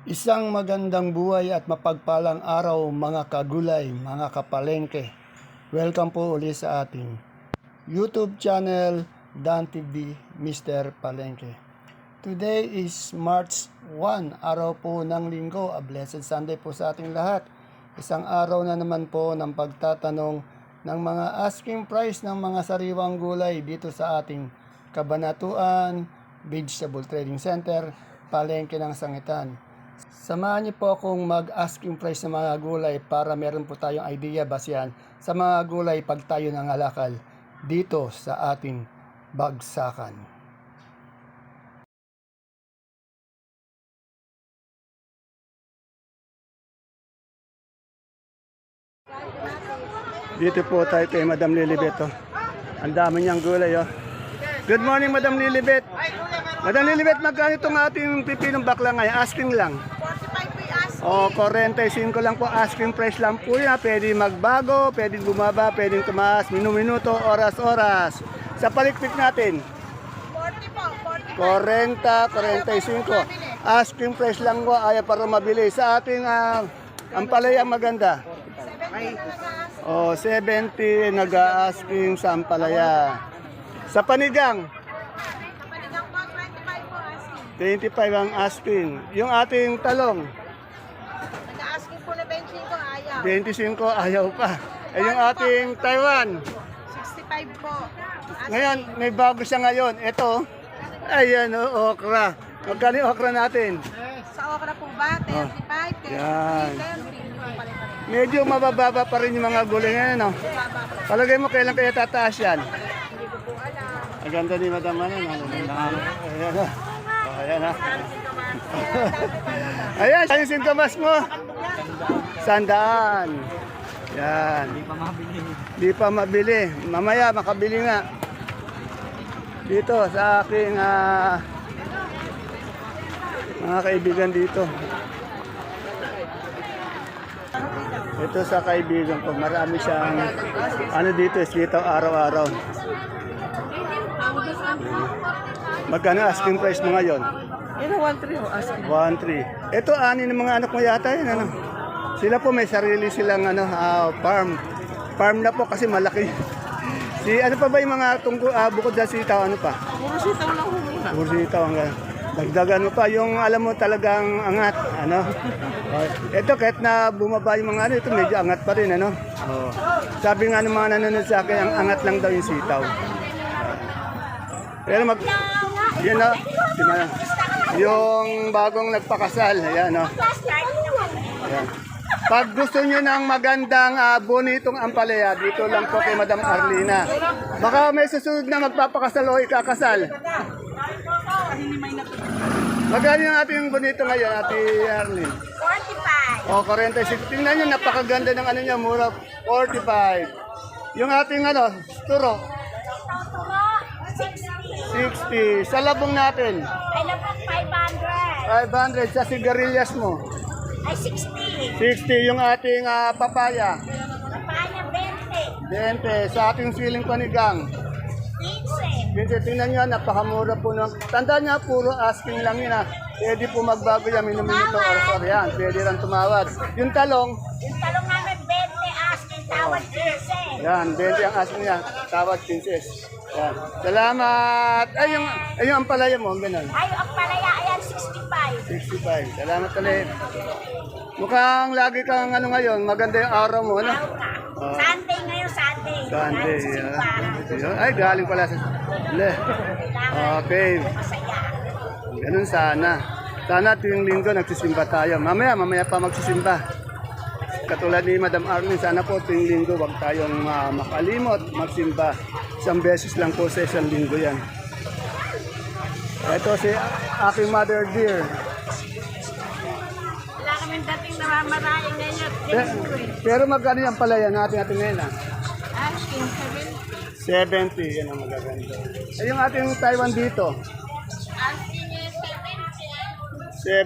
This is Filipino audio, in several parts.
Isang magandang buhay at mapagpalang araw mga kagulay, mga kapalengke. Welcome po ulit sa ating YouTube channel Dan TV Mr. Palengke. Today is March 1, araw po ng linggo. A blessed Sunday po sa ating lahat. Isang araw na naman po ng pagtatanong ng mga asking price ng mga sariwang gulay dito sa ating Kabanatuan Vegetable Trading Center, Palengke ng Sangitan. Samahan niyo po akong mag-asking price ng mga gulay para meron po tayong idea basihan sa mga gulay pag tayo nangalakal dito sa ating bagsakan. Dito po tayo kay Madam Lilibet. Oh. Ang dami niyang gulay. Oh. Good morning, Madam Lilibet. Madam Lilibet, magkano itong ating pipinong bakla ngayon? Asking lang. 45 po yung asking. O, 45 lang po. Asking price lang po yan. Pwede magbago, pwede bumaba, pwede tumaas. Minuto, oras. Sa palikpik natin, 40 po, 40, 45. 45. Asking price lang po. Ayaw para mabili. Sa ating ampalayang maganda. 70 po nag-asking. O, 70 nag-asking sa ampalaya. Sa panigang, Kapanigang po, 25 po asking. 25 ang asking. Yung ating talong, Nag-asking po na 25, ayaw. 25 ayaw pa. Eh, yung ating Taiwan, 65 po. Asking. ngayon, may bago siya ngayon. Ito, ayan o, okra. Magkano yung okra natin? Sa okra po ba? 35, 30, Yan. 30. Medyo mabababa pa rin yung mga gulay ngayon, no? Palagay mo, kailan kaya tataas yan? Hindi ko po alam. Ang ganda ni Madam ano, no? Ayan na. Oh, ayan na. Ayan, ayun singkamas mo. Sandaan. Yan. Di pa mabili. Mamaya makabili nga. Dito sa aking mga kaibigan dito. Ito sa kaibigan ko, marami siyang ano dito, sitaw araw-araw. Magkano asking price mo ngayon? Ito 1-3 po asking. 1.3. Ito ani ng mga anak mo yata yun, ano? Sila po may sarili silang farm. Farm na po kasi malaki. Si ano pa ba yung mga bukod sa sitaw, ano pa? Puro sitaw lang po muna. Puro sitaw hanggang dagdagan mo pa yung alam mo talagang angat, ano? Ito kahit na bumaba yung mga ano, ito medyo angat pa rin, ano? Oh. Sabi nga ng mga nanonood sa akin, ang angat lang daw yung sitaw. Pero yan o, yung bagong nagpakasal, ayan o. Ayan. Pag gusto nyo ng magandang bonitong ampalaya, dito lang po kay Madam Arlina. Baka may susunod na magpapakasal o ikakasal. Magkano yung ating bonito ngayon, Ate Arlene? 45. O, 46. Tingnan nyo, napakaganda ng ano niya, mura, 45. Yung ating ano, turo, 60. Sa labong natin, Ay naman 500. 500. Sa sigarilyas mo, Ay 60. 60. Yung ating papaya, Papaya 20. 20. Sa ating siling panigang, 15. Minsan tingnan nyo, napakamura po. Tandaan niya, puro asking lang yun. Pwede po magbago yan, minuto or yan. Pwede lang tumawad. Yung talong, Yung talong namin 20 asking tawad 15. yan, 20 ang asking niya. Tawad 15. Yan. Salamat! Ay, yung ampalaya mo, ganun. Ay, ang palaya ayan 65. 65. Salamat ulit. Mukhang lagi kang ano ngayon, maganda yung araw mo, ano? Oh. Sunday ngayon, Sunday. Sunday, Galing sa yeah. simbahan. Ay, galing pala sa... Le. Okay. Masaya. Ganun sana. Sana tuwing linggo nagsisimba tayo. Mamaya pa magsisimba. Katulad ni Madam Arlene, sana po tuwing linggo wag tayong makalimot, magsimba. Isang beses lang po sa isang linggo yan. Ito si aking mother dear. Wala kaming dating namamaraing ngayon. Pero magkano yung palaya natin ngayon? Asking 70, yan ang magaganda. Eh, yung ating Taiwan dito, Asking niya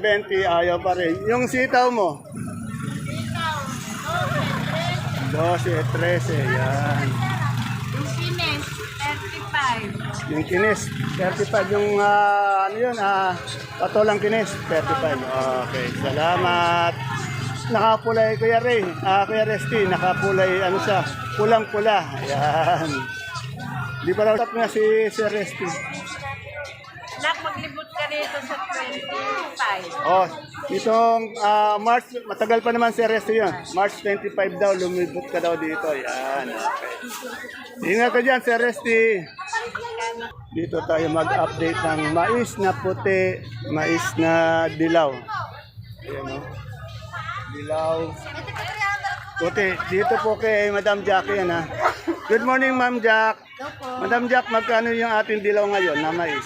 70, ayaw pa rin. Yung sitaw mo, 12, 13, yan. Yung sines, 35. 35. Yung kinis, 35. Yung ano yun, patolang kinis, 35. Okay, salamat. Nakapulay, Kuya Ray. Kuya Resty, nakapulay, ano siya, pulang-pula. Ayan. Di pa raw tap nga si Sir Resty. Nak, maglibot ka dito sa 25. Oh, itong March, matagal pa naman si Resty yun. March 25 daw, lumibot ka daw dito. Ayan, okay. Ingat ka dyan, Sir Resty. Dito tayo mag-update ng mais na puti, mais na dilaw. Ayan o. Dilaw. Puti. Dito po kay Madam Jackie yan ha. Good morning, Ma'am Jack. Madam Jack, magkano yung ating dilaw ngayon na mais?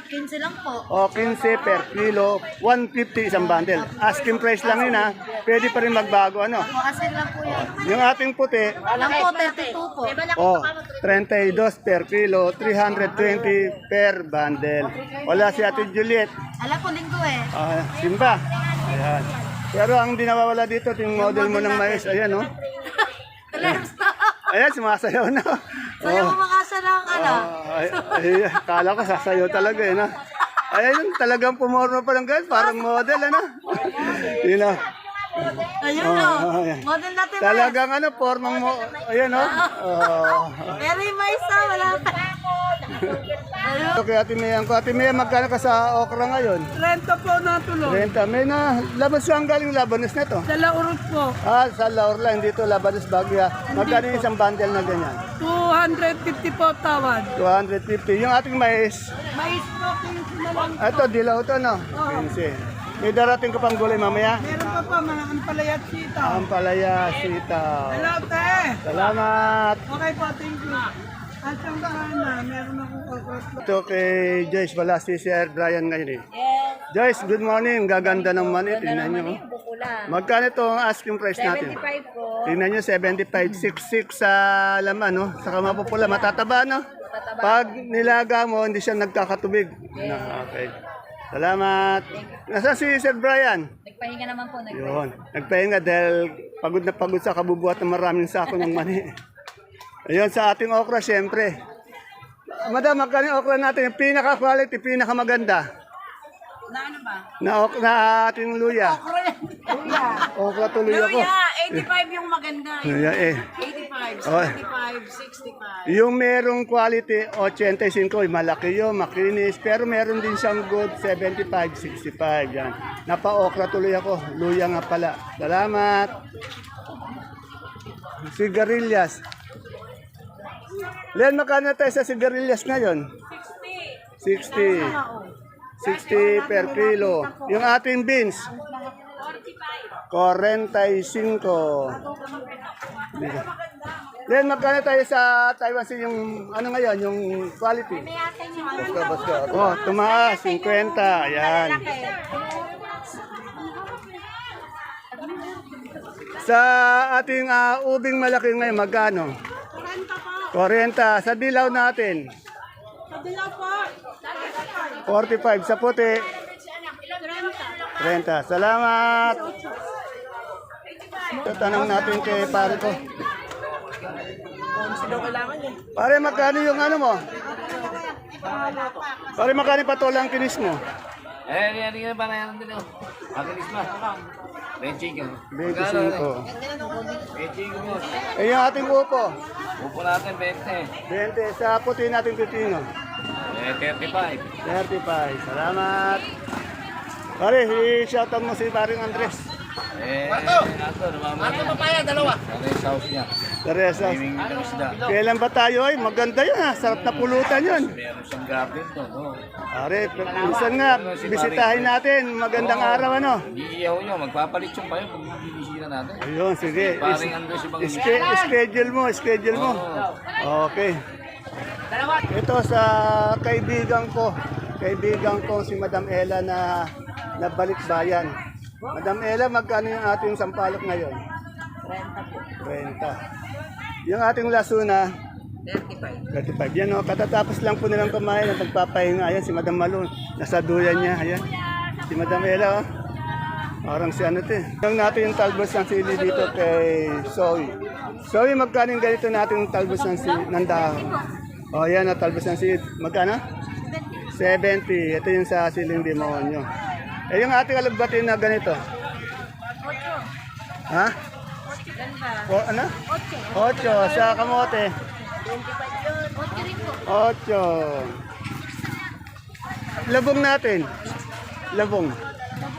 15 lang po. O, 15 per kilo, 150 isang bundle. Asking price lang yun ha. Pwede pa rin magbago ano. Kasi lang po yan. Yung ating puti, Alam po, 32 po. oh, 32 per kilo, 320 per bundle. Wala si Ate Juliet. Alam po, linggo eh. Simba. Ayan. Pero ang di nawawala dito, yung model mo ng mais. Ayan, oh. Ayan, sumasayaw na. Sayo ko makasa ng ano. Kala ko sasayaw talaga, eh, no? Ayan, talagang pumorma pa lang guys. Parang model, ano? Yun, oh. Ayun Oh, o. ayan. Model natin Talagang ano, formang mo. Ayan, oh. Oh. Pero yung mais na, wala pa. Ayun. Okay, Ate Mia. Ate Mia, magkano ka sa okra ngayon? 30 po na tulong. Renta. May na, labas saan galing labanos na to? Dala urot po. Sa Laur lang, dito Labanos Bagya. Magkano yung isang bundle na ganyan? 250 po tawad. 250. Yung ating mais, Mais po, 15 na lang. ito, dilaw to, no? 15. May darating ka pang gulay mamaya? Meron pa po, mga ampalayat sita. Ampalaya, sitaw. Hello, te. Salamat. Okay po, thank you. At yung na, meron akong kokot. Ito kay Joyce, wala si Sir Brian ngayon eh. Joyce, good morning. Gaganda ng mani. Tingnan nyo. Magkano ito ang asking price natin? 75 po. Tingnan nyo, 75, 66 sa laman, no? Saka mapupula, matataba, no? Pag nilaga mo, hindi siya nagkakatubig. Okay. Salamat. Nasaan si Sir Brian? Nagpahinga naman po. Yun. Nagpahinga dahil pagod na pagod sa kabubuhat ng maraming sako ng mani. Ayun, sa ating okra, siyempre. Madam, magkano yung okra natin? Yung pinaka-quality, pinakamaganda. Na ano ba? Na ating luya. Okra tuloy ako. Luya, 85 yung maganda. Luya eh. 85, Oh. 65, 65. Yung merong quality, 85, malaki yun, makinis. Pero meron din siyang good, 75, 65. Yan. Napa-okra tuloy ako. Luya nga pala. Salamat. Sigarilyas. Len, makano tayo sa sigarilyas ngayon? 60. 60 per kilo. Yung ating beans? 45. Len, magkano tayo sa Taiwan Sea yung ano ngayon, yung quality? Oh, tumaas, 50. Ayan. Sa ating ubing malaki ngayon, magkano? 40. Sa dilaw natin? Sa dilaw po. 45. Sa puti? 30. Salamat. Ito, tanong natin kay pare ko. Pare, magkano yung ano mo? Pare, magkano yung patolang kinis mo? Hindi ka ba na yan din? Maginis ba? 25. 25. 25 mo. Eh, yung ating upo? Upo natin 20. 20. Sa puti natin pipino? 35. 35. Salamat. Pare, i-shoutout mo si paring Andres. Ato, papaya, dalawa. Ano yung sauce niya? Teresa. Naming isda. Kailan ba tayo ay? Maganda yun ha. Sarap na pulutan yun. Meron siyang garden to. No? Pare, minsan nga, bisitahin natin. Magandang araw ano. Iiyaw nyo, magpapalit yung payo pag bibisita natin. Ayun, sige. Paring Andres yung bang Schedule mo. Okay. Ito sa kaibigan ko si Madam Ella na nabalik bayan. Madam Ella, magkano yung ating sampalok ngayon? 30. Yung ating lasuna? 35. Yan o, katatapos lang po nilang kumain at nagpapahinga. Ayan, si Madam Malu, nasa duyan niya. Ayan, si Madam Ella o. Parang si ano te. Yung natin yung talbos ng sili dito kay Zoe. Zoe, magkano yung ganito natin yung talbos ng dahon? Oh, yan, natalbos ng seed. Magkano? 70. Ito yung sa siling demonyo. Eh, yung ating alugbatin na ganito. Ha? O, ano? 8. Sa kamote. 8. Labong natin. Labong.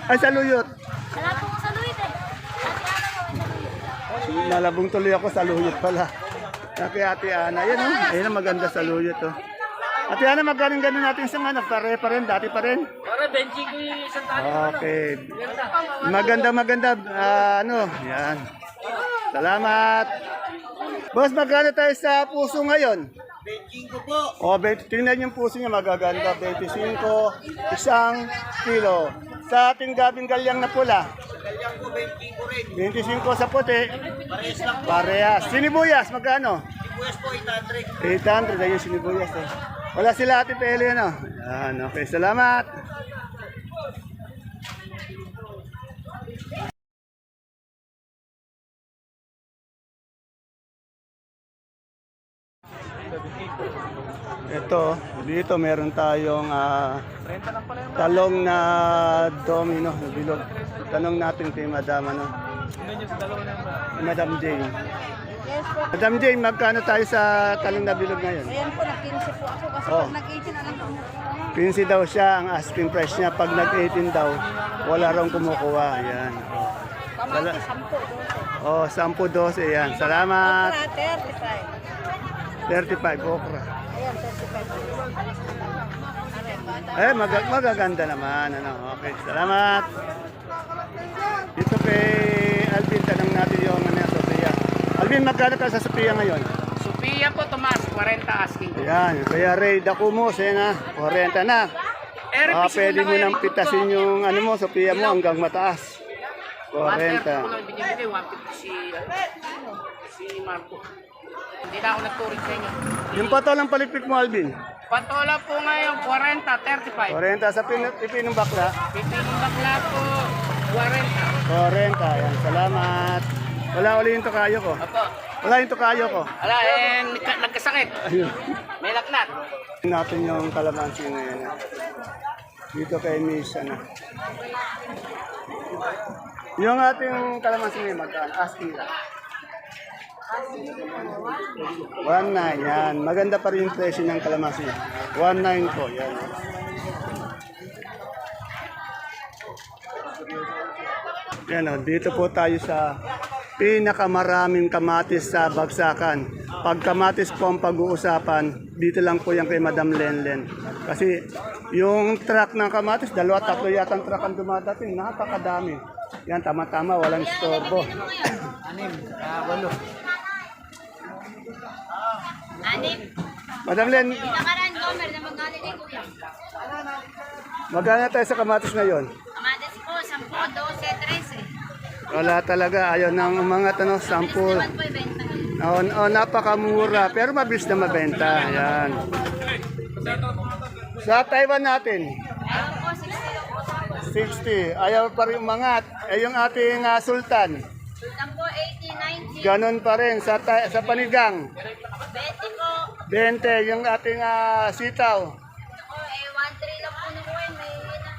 Ay, saluyot. Wala po ko sa Luis eh. Nalabong tuloy ako sa luyot pala. Kay Ate Ana. Yan o. Ayun ang maganda sa luyot o. Ate Ana, magaling ganun natin sa ano. Pare pa rin, dati pa rin. Para benching ko yung isang tali. Okay. Maganda. Ano, yan. Salamat. Boss, magkano tayo sa puso ngayon? 25 po. O, tingnan yung puso niya, magaganda. 25, isang kilo. Sa ating gabing galyang na pula. Galyang po 25 rin. 25 sa puti. Parehas lang po. Parehas. Sinibuyas, magkano? Sibuyas po 800. 800 ay yung sinibuyas eh. Wala sila Ate Peli, ano? Yan, okay. Salamat. Ito, dito meron tayong talong na domino, bilog. Tanong natin kay Madam, ano? Madam Jane. Madam Jane, magkano tayo sa talong na bilog ngayon? Ayan po, nag-15 po ako kasi Oh. pag nag-18 na lang po. 15 daw siya ang asking price niya. Pag nag-18 daw, wala raw kumukuha. Ayan. Pamati, 10, 12. Oh, 10-12. Ayan. Salamat. Okra, 35. 35 okra. Ayan, 35. Magaganda naman. Ano? Okay, salamat. Dito kay Alvin, tanong natin yung ano, Sophia. Alvin, magkano ka sa Sophia ngayon? Sophia po, Tomas. 40 asking. Ayan. Kaya Ray Dakumos, na. 40 na. Pwede mo nang pitasin yung ano mo, Sophia mo hanggang mataas. 130 ko 40. lang binibigay. 150 si Marco. Hindi na ako nagturing sa inyo. Yung patolang palipik mo, Alvin. Patola po ngayon, 40, 35. 40 sa pipinong bakla. Pipinong bakla po, 40. 40. Ayan. Salamat. Wala uli yung tokayo ko. Opo. Wala yung tokayo ko. Ala, nagkasakit. Ayun. May laknat. Natin yung kalamansi ngayon. Dito kay Miss, ano. Yung ating kalamansi ngayon, magkaan. Asking lang. 1.9, yan. Maganda pa rin yung presyo ng kalamansi. 1.9 po, yan. Yan o, dito po tayo sa pinakamaraming kamatis sa Bagsakan. Pag kamatis po ang pag-uusapan, dito lang po yan kay Madam Lenlen. Kasi yung truck ng kamatis, 2-3 yata ang truck ang dumadating. Napakadami. Yan, tama-tama, walang istorbo. 6. 6. Madam Len, Nakaran gomer na magkano kay kuya. magkano tayo sa kamatis ngayon? Kamadas po, 10, 12, 13. Wala talaga, ayaw nang umangat, ano, sample. Naman po ibenta. Napakamura, pero mabilis na mabenta. Yan. Sa Taiwan natin, Ayun po, 60 lang po sa po. 60. Ayaw pa rin umangat. Eh, yung ating Sultan, Sultan po, 80, 90. ganon pa rin. Sa Panigang, 20 po. 20. Yung ating sitaw. Ako, 1-3 lang po na po yun. May na.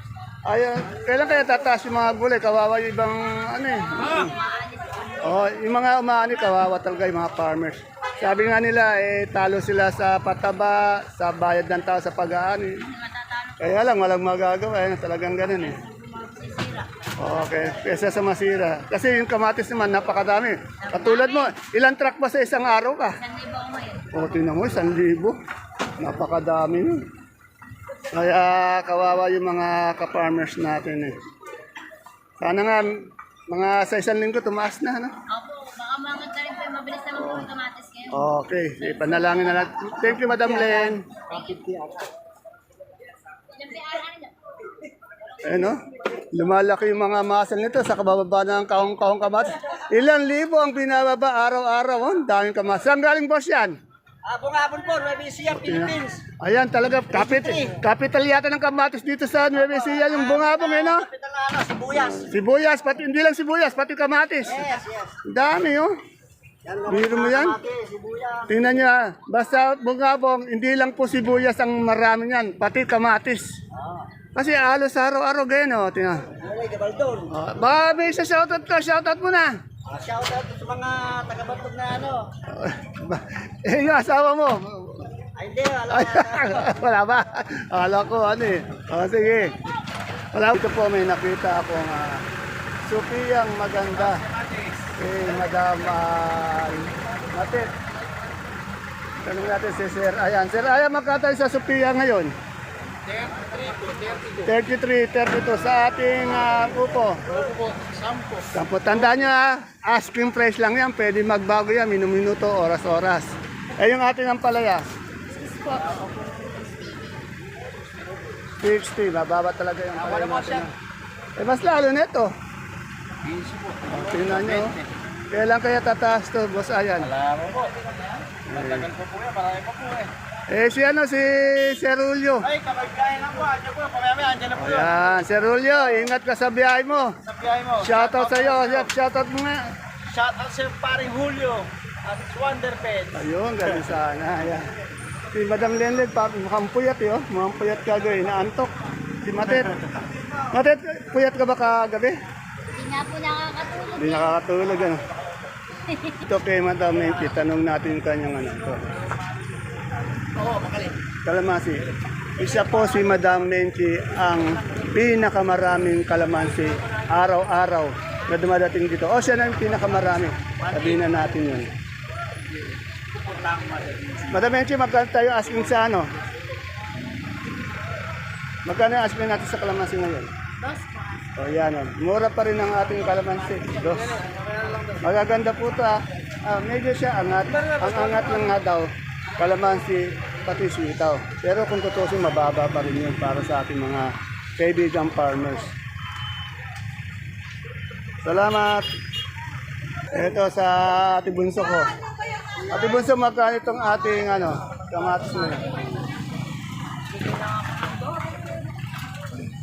Ayaw, kailan kaya tataas yung mga gulay? Kawawa yung ibang, ano eh. Oh, yung mga umaani, kawawa talaga yung mga farmers. Sabi nga nila, talo sila sa pataba, sa bayad ng tao sa pag-aani. Kaya lang, walang magagawa. Talagang ganun eh. Okay, kesa sa masira. Kasi yung kamatis naman, napakadami. Katulad mo, ilang truck ba sa isang araw ka? 1,000 ako ngayon. O, tingnan mo, 1,000. Napakadami yun. Kaya kawawa yung mga ka-farmers natin eh. Sana nga, mga sa isang linggo, tumaas na, ano? Opo, baka mga tarin po, mabilis naman po yung kamatis ngayon. Okay, panalangin na lang. Thank you, Madam Len. Ano? Lumalaki yung mga muscle nito sa kabababa ng kahong-kahong kamatis. Ilang libo ang binababa araw-araw. Oh, ang daming kamatis. Saan galing boss yan? Bungabon po, Nueva Ecija, Philippines. Ayan, talaga, capital yata ng kamatis dito sa Nueva Ecija, yung bungabong, eh, no? Kapital na sibuyas. Sibuyas, pati, hindi lang sibuyas, pati kamatis. Yes. Ang dami, oh. Biro mo yan? Tingnan nyo ha. Basta bungabong, hindi lang po sibuyas ang marami yan, pati kamatis. Kasi halos araw-araw ganyan o. Tingnan. Oh, baka may isa shoutout ka, shoutout mo na. Shoutout sa mga taga-Bantog na ano. Yung asawa mo. Ay, hindi, wala. Wala ba? Akala ko ano eh. O sige. Wala ito po may nakita akong supiyang maganda. Madam Matit. Tanong natin si Sir Ayan. Sir Ayan, magkatay sa Sophia ngayon? 33, 32 sa ating upo. Sampo. Tandaan nyo asking price lang yan. Pwede magbago yan, minuto, oras-oras. Yung ating ampalaya? 60, mababa talaga yung ampalaya natin. Mas lalo nito. Tingnan nyo. Kailan kaya tataas to, Boss Ayan? Alam mo po. Matagal po yan, marami pa po Si Sir Julio. Ay, kapag kaya lang po, andyan po, pamaya andyan na po yun. Ayan, Sir Julio, ingat ka sa biyahe mo. Sa biyahe mo. Shoutout sa iyo, shoutout mo nga. Shoutout sa paring Julio at Wonder Pet. Ayun, ganun sana. Ayan. Si Madam Lenlen, mukhang puyat yun. Mukhang puyat kagabi, inaantok. Si Matet. Matet, puyat ka ba kagabi? Hindi nga po nakakatulog. Hindi nakakatulog, ano. Ito kay Madam Lenlen, tanong natin yung kanyang ano. Ito. Kalamansi. Isa po si Madam Menchi ang pinakamaraming kalamansi araw-araw na dumadating dito. O siya na yung pinakamarami. Sabihin na natin yun. Madam Menchi, magkano tayo asking sa ano? Magkano yung asking natin sa kalamansi ngayon? O yan o. Mura pa rin ang ating kalamansi. Dos. Magaganda po ito medyo siya angat. Ang angat lang nga daw. Kalamansi, pati sitaw. Pero kung tutusin, mababa pa rin yun para sa ating mga kaibigang farmers. Salamat! Ito sa Ate Bunso ko. Ate Bunso, magkano itong ating kamatis mo yun?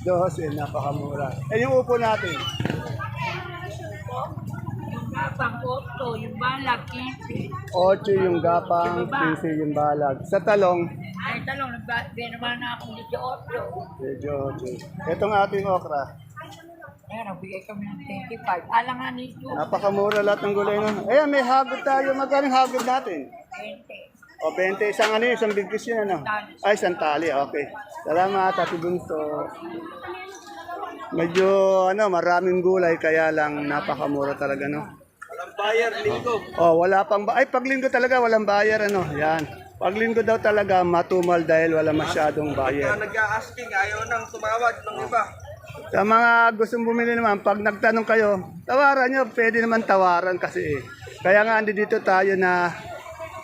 12, napakamura. Yung upo natin. Gapang 8, yung balag 15. 8 yung gapang, 15 yung balag. Sa talong, Ay, talong, naman na akong 18. medyo 8. Itong ating okra. Ayan, nagbigay kami ng 25. Alangan nito. Napakamura lahat ng gulay nun. Ayan, may hagod tayo. Magkano hagod natin? 20. O, 20. Isang bigkis yun, ano? Ay, isang tali. Okay. Salamat, Ate Bunso. Medyo, maraming gulay, kaya lang napakamura talaga, no? Walang buyer, linggo. Oh, wala pang ay pag linggo talaga walang buyer Yan. Pag linggo daw talaga matumal dahil wala masyadong buyer. Nag-a-asking, ayaw nang tumawag ng iba. Sa mga gustong bumili naman, pag nagtanong kayo, tawaran nyo, pwede naman tawaran kasi Kaya nga andi dito tayo na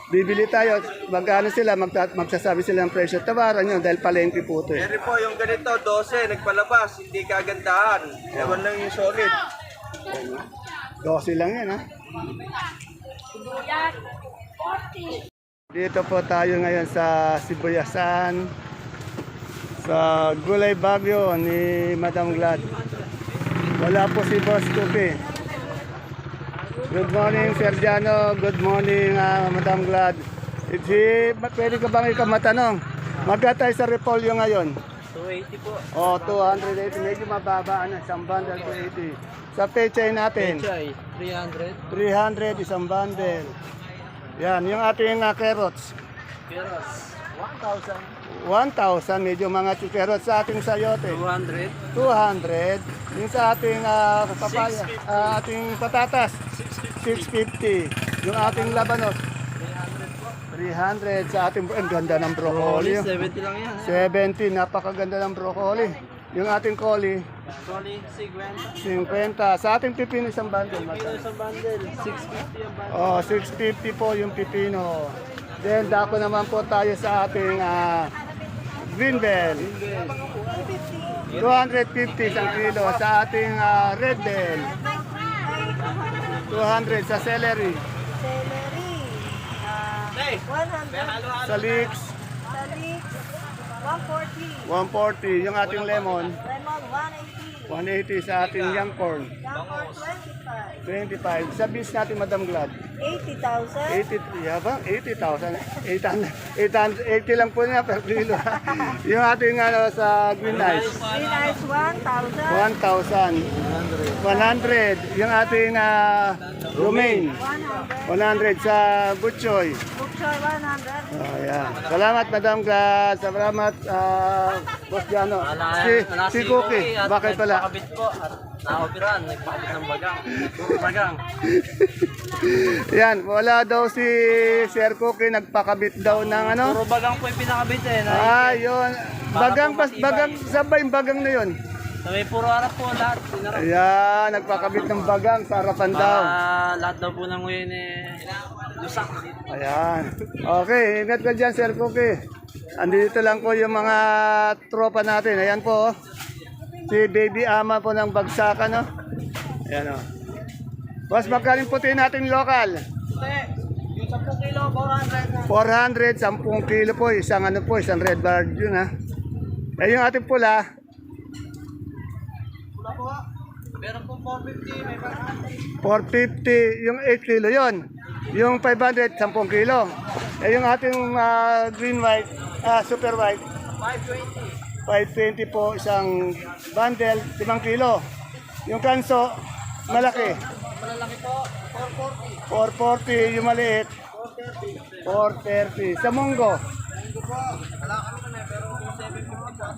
bibili tayo, magkano sila, magsasabi sila ng presyo, tawaran nyo dahil palengke po ito Meron po yung ganito, 12, nagpalabas, hindi kagandahan. Ewan lang yung solid. 12 lang yan, ha? Sibuyas, 40. Dito po tayo ngayon sa Sibuyasan, sa Gulay Bagyo ni Madam Glad. Wala po si Boss Tupi. Good morning, Sergiano. Good morning, Madam Glad. Pwede ka bang ikaw matanong? Magkatay sa repolyo ngayon? 280 po. O, 280. Medyo mababa. Isang bundle 280. Sa pechay natin? Pechay, 300. 300, isang bundle. Yan, yung ating carrots. Peras, 1,000. 1,000, medyo mga carrots sa ating sayote. 200. 200. Yung sa ating papaya, ating patatas. 650. Yung ating labanos. 300 sa ating ang ganda ng broccoli. 70 lang yan. 70, napakaganda ng broccoli. Yung ating coli, Trolley, 50. 50. Sa ating pipino isang bundle. Pino sa bundle, 650 ang bundle. Oh, 650 po yung pipino. Then dako naman po tayo sa ating green bell. 250 isang kilo sa ating red bell. 200 sa celery. Celery, 100. Sa leeks, Sa leeks, 140. 140. Yung ating lemon, Lemon, 180. 180 sa ating young corn. 25. Sa beans natin, Madam Glad. 80,000. 80, yabang, 80,000. 880 lang po niya per kilo. Yung ating sa green ice, Green ice 1,000. 1,000. 100. Yung ating romaine, 100 sa butchoy. Bukchoy 100. Oh, yeah. Salamat, Madam Glad. Salamat, Boss Jano. Si Cookie, bakit pala? Nagpakabit po at naoperan, nagpakabit ng bagang. Bagang. Yan, wala daw si Sir Cookie, nagpakabit daw ng ano? Puro bagang po yung pinakabit eh. Yun. Bagang, bagang, sabay yung bagang na yun. So may puro harap po lahat. Ayan, nagpakabit ng bagang sa harapan daw. Lahat daw po ng ngayon eh. Lusak. Ayan. Okay, ingat ka dyan, Sir Cookie. Andito lang po yung mga tropa natin. Ayan po, oh. Si Baby Ama po ng Bagsakan, no? Ayan, oh. Boss, magkaling puti natin local. Yung 10 kilo, 400. 400, 10 kilo po. Isang ano po, isang red bar yun, ha. Eh, yung ating pula, Meron po 450, may 450, yung 8 kilo yon. Yung 500, 10 kilo. Eh, yung ating green white, super white, 520 po isang bundle, 5 kilo. Yung kanso, malaki. Malalaki po, 440 440. yung maliit. 430. Sa munggo.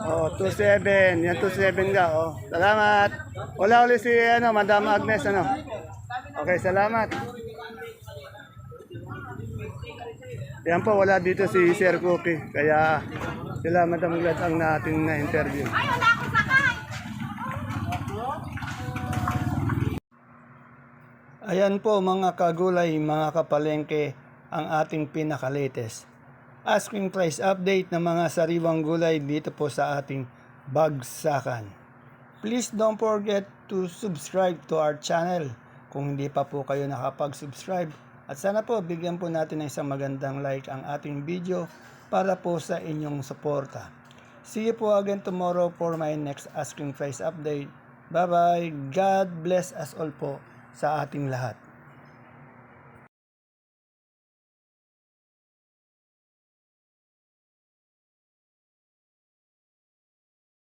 Oh, 27. Yan 27 ka. Oh. Salamat. Wala ulit si Madam Agnes Okay, salamat. Yan po, wala dito si Sir Cookie. Kaya sila Madam Glad ang nating na-interview. Ay, wala akong sakay. Ayan po mga kagulay, mga kapalengke, ang ating pinaka-latest asking price update ng mga sariwang gulay dito po sa ating Bagsakan. Please don't forget to subscribe to our channel kung hindi pa po kayo nakapag-subscribe. At sana po bigyan po natin ng isang magandang like ang ating video para po sa inyong suporta. See you po again tomorrow for my next asking price update. Bye-bye. God bless us all po sa ating lahat.